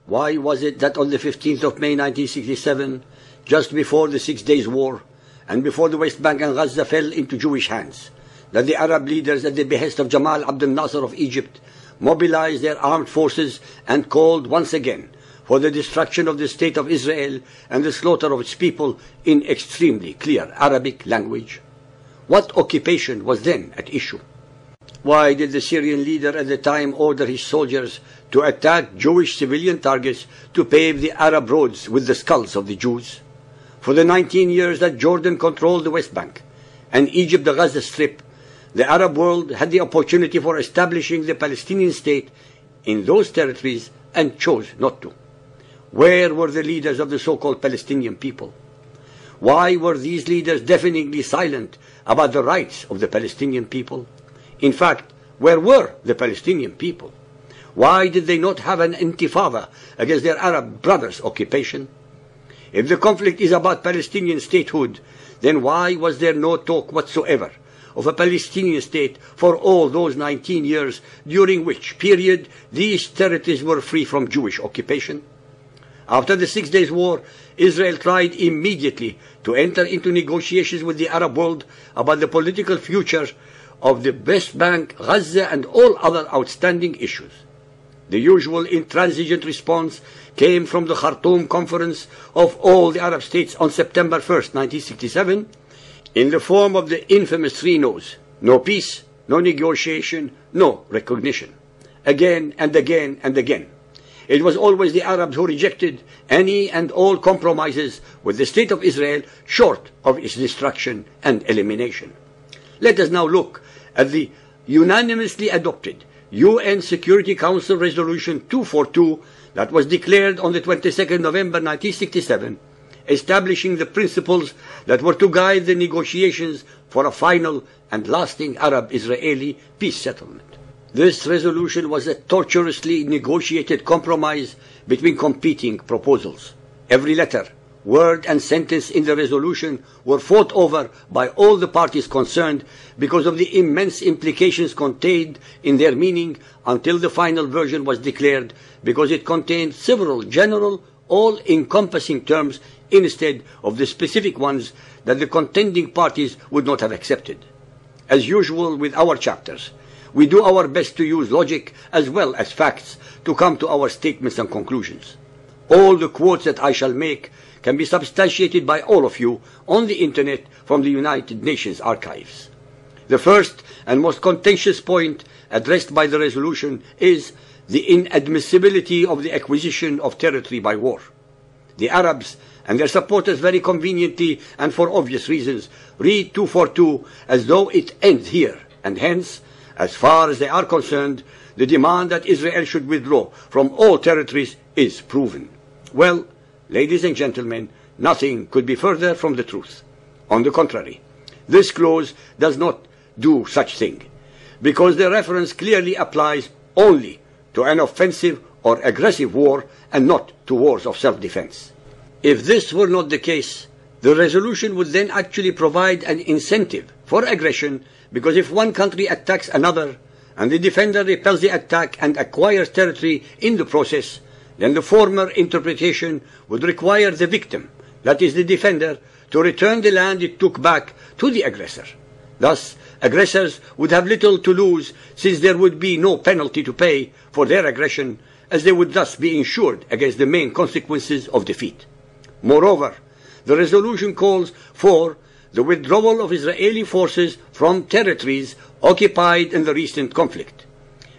Why was it that on the 15th of May 1967, just before the 6 Days War, and before the West Bank and Gaza fell into Jewish hands, that the Arab leaders at the behest of Jamal Abdel Nasser of Egypt mobilized their armed forces and called once again for the destruction of the State of Israel and the slaughter of its people in extremely clear Arabic language? What occupation was then at issue? Why did the Syrian leader at the time order his soldiers to attack Jewish civilian targets to pave the Arab roads with the skulls of the Jews? For the 19 years that Jordan controlled the West Bank and Egypt the Gaza Strip, the Arab world had the opportunity for establishing the Palestinian state in those territories and chose not to. Where were the leaders of the so-called Palestinian people? Why were these leaders deafeningly silent about the rights of the Palestinian people? In fact, where were the Palestinian people? Why did they not have an intifada against their Arab brothers' occupation? If the conflict is about Palestinian statehood, then why was there no talk whatsoever of a Palestinian state for all those 19 years, during which period these territories were free from Jewish occupation? After the 6 Days War, Israel tried immediately to enter into negotiations with the Arab world about the political future of the West Bank, Gaza, and all other outstanding issues. The usual intransigent response came from the Khartoum Conference of all the Arab states on September 1st, 1967, in the form of the infamous 3 no's: no peace, no negotiation, no recognition. Again and again and again. It was always the Arabs who rejected any and all compromises with the State of Israel short of its destruction and elimination. Let us now look at the unanimously adopted UN Security Council Resolution 242 that was declared on the 22nd November 1967, establishing the principles that were to guide the negotiations for a final and lasting Arab-Israeli peace settlement. This resolution was a tortuously negotiated compromise between competing proposals. Every letter, word and sentence in the resolution were fought over by all the parties concerned because of the immense implications contained in their meaning, until the final version was declared, because it contained several general, all-encompassing terms instead of the specific ones that the contending parties would not have accepted. As usual with our chapters, we do our best to use logic as well as facts to come to our statements and conclusions. All the quotes that I shall make can be substantiated by all of you on the Internet from the United Nations archives. The first and most contentious point addressed by the resolution is the inadmissibility of the acquisition of territory by war. The Arabs and their supporters very conveniently and for obvious reasons read 242 as though it ends here, and hence, as far as they are concerned, the demand that Israel should withdraw from all territories is proven. Well, ladies and gentlemen, nothing could be further from the truth. On the contrary, this clause does not do such thing, because the reference clearly applies only to an offensive or aggressive war and not to wars of self-defense. If this were not the case, the resolution would then actually provide an incentive for aggression, because if one country attacks another and the defender repels the attack and acquires territory in the process, then the former interpretation would require the victim, that is the defender, to return the land it took back to the aggressor. Thus, aggressors would have little to lose, since there would be no penalty to pay for their aggression, as they would thus be insured against the main consequences of defeat. Moreover, the resolution calls for the withdrawal of Israeli forces from territories occupied in the recent conflict.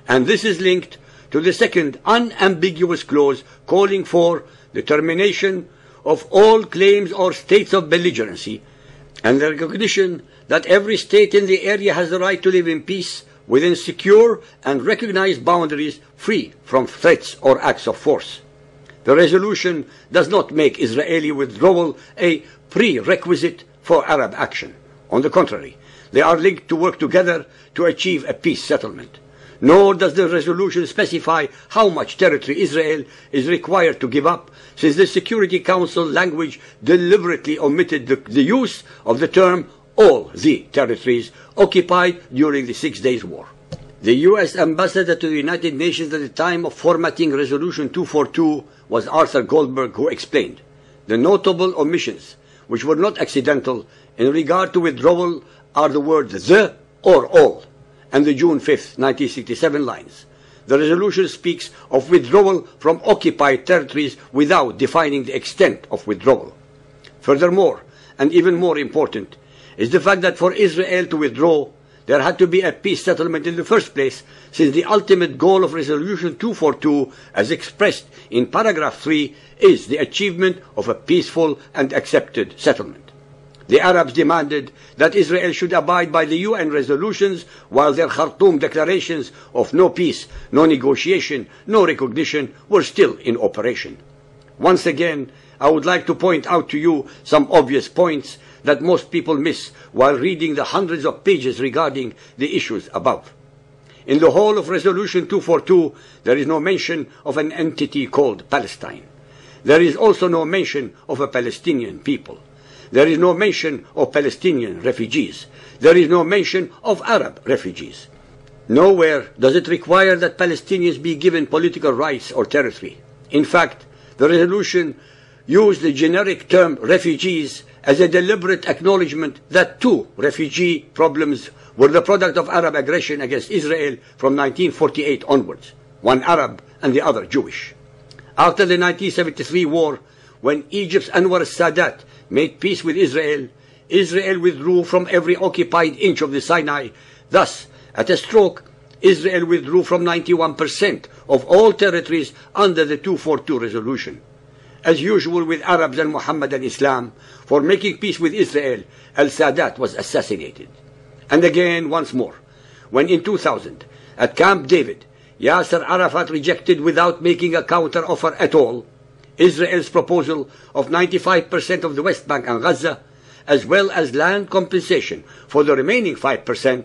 And this is linked to the second unambiguous clause calling for the termination of all claims or states of belligerency, and the recognition that every state in the area has the right to live in peace within secure and recognized boundaries, free from threats or acts of force. The resolution does not make Israeli withdrawal a prerequisite for Arab action. On the contrary, they are linked to work together to achieve a peace settlement. Nor does the resolution specify how much territory Israel is required to give up, since the Security Council language deliberately omitted the use of the term all the territories occupied during the 6 Days War. The U.S. ambassador to the United Nations at the time of formatting Resolution 242 was Arthur Goldberg, who explained the notable omissions, which were not accidental, in regard to withdrawal are the words "the" or "all" and the June 5, 1967 lines. The resolution speaks of withdrawal from occupied territories without defining the extent of withdrawal. Furthermore, and even more important, is the fact that for Israel to withdraw, there had to be a peace settlement in the first place, since the ultimate goal of Resolution 242, as expressed in paragraph 3, is the achievement of a peaceful and accepted settlement. The Arabs demanded that Israel should abide by the UN resolutions, while their Khartoum declarations of no peace, no negotiation, no recognition were still in operation. Once again, I would like to point out to you some obvious points that most people miss while reading the hundreds of pages regarding the issues above. In the whole of Resolution 242, there is no mention of an entity called Palestine. There is also no mention of a Palestinian people. There is no mention of Palestinian refugees. There is no mention of Arab refugees. Nowhere does it require that Palestinians be given political rights or territory. In fact, the resolution used the generic term refugees as a deliberate acknowledgement that two refugee problems were the product of Arab aggression against Israel from 1948 onwards, one Arab and the other Jewish. After the 1973 war, when Egypt's Anwar Sadat made peace with Israel, Israel withdrew from every occupied inch of the Sinai. Thus, at a stroke, Israel withdrew from 91% of all territories under the 242 resolution. As usual with Arabs and Mohammedan Islam, for making peace with Israel, al-Sadat was assassinated. And again, once more, when in 2000, at Camp David, Yasser Arafat rejected without making a counter-offer at all Israel's proposal of 95% of the West Bank and Gaza, as well as land compensation for the remaining 5%,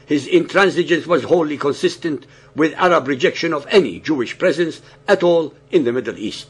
his intransigence was wholly consistent with Arab rejection of any Jewish presence at all in the Middle East.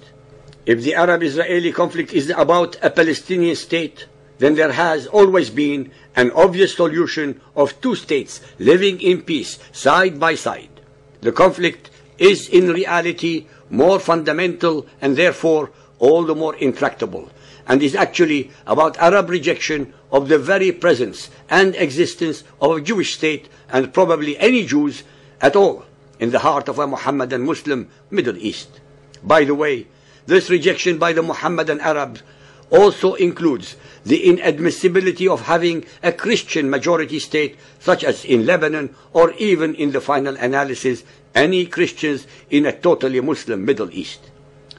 If the Arab-Israeli conflict is about a Palestinian state, then there has always been an obvious solution of two states living in peace side by side. The conflict is in reality more fundamental and therefore all the more intractable, and is actually about Arab rejection of the very presence and existence of a Jewish state and probably any Jews at all in the heart of a Mohammedan Muslim Middle East. By the way, this rejection by the Mohammedan Arabs also includes the inadmissibility of having a Christian majority state such as in Lebanon, or even in the final analysis any Christians in a totally Muslim Middle East.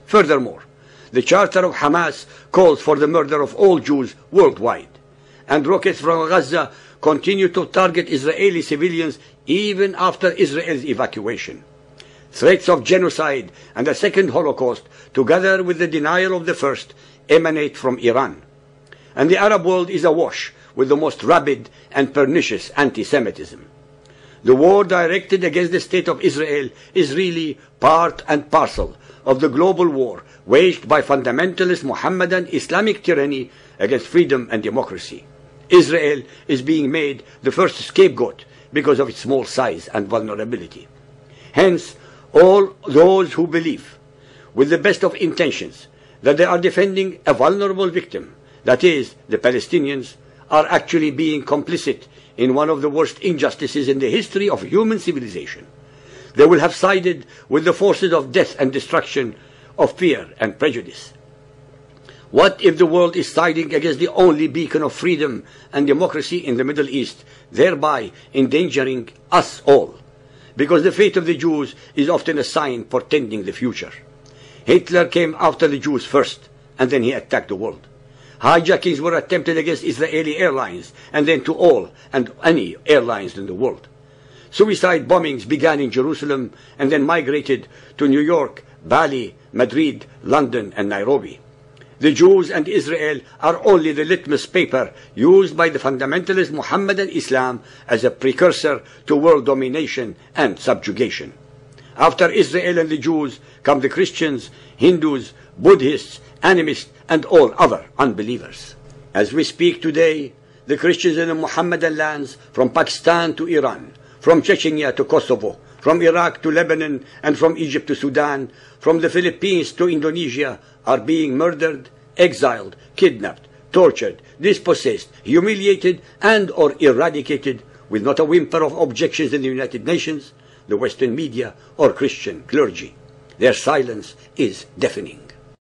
Furthermore, the Charter of Hamas calls for the murder of all Jews worldwide, and rockets from Gaza continue to target Israeli civilians even after Israel's evacuation. Threats of genocide and a second Holocaust, together with the denial of the first, emanate from Iran. And the Arab world is awash with the most rabid and pernicious anti-Semitism. The war directed against the State of Israel is really part and parcel of the global war waged by fundamentalist Mohammedan Islamic tyranny against freedom and democracy. Israel is being made the first scapegoat because of its small size and vulnerability. Hence, all those who believe, with the best of intentions, that they are defending a vulnerable victim, that is, the Palestinians, are actually being complicit in one of the worst injustices in the history of human civilization. They will have sided with the forces of death and destruction, of fear and prejudice. What if the world is siding against the only beacon of freedom and democracy in the Middle East, thereby endangering us all? Because the fate of the Jews is often a sign portending the future. Hitler came after the Jews first, and then he attacked the world. Hijackings were attempted against Israeli airlines, and then to all and any airlines in the world. Suicide bombings began in Jerusalem and then migrated to New York, Bali, Madrid, London, and Nairobi. The Jews and Israel are only the litmus paper used by the fundamentalist Mohammedan Islam as a precursor to world domination and subjugation. After Israel and the Jews come the Christians, Hindus, Buddhists, animists, and all other unbelievers. As we speak today, the Christians in the Mohammedan lands, from Pakistan to Iran, from Chechnya to Kosovo, from Iraq to Lebanon, and from Egypt to Sudan, from the Philippines to Indonesia, are being murdered, exiled, kidnapped, tortured, dispossessed, humiliated, and or eradicated, with not a whimper of objections in the United Nations, the Western media, or Christian clergy. Their silence is deafening.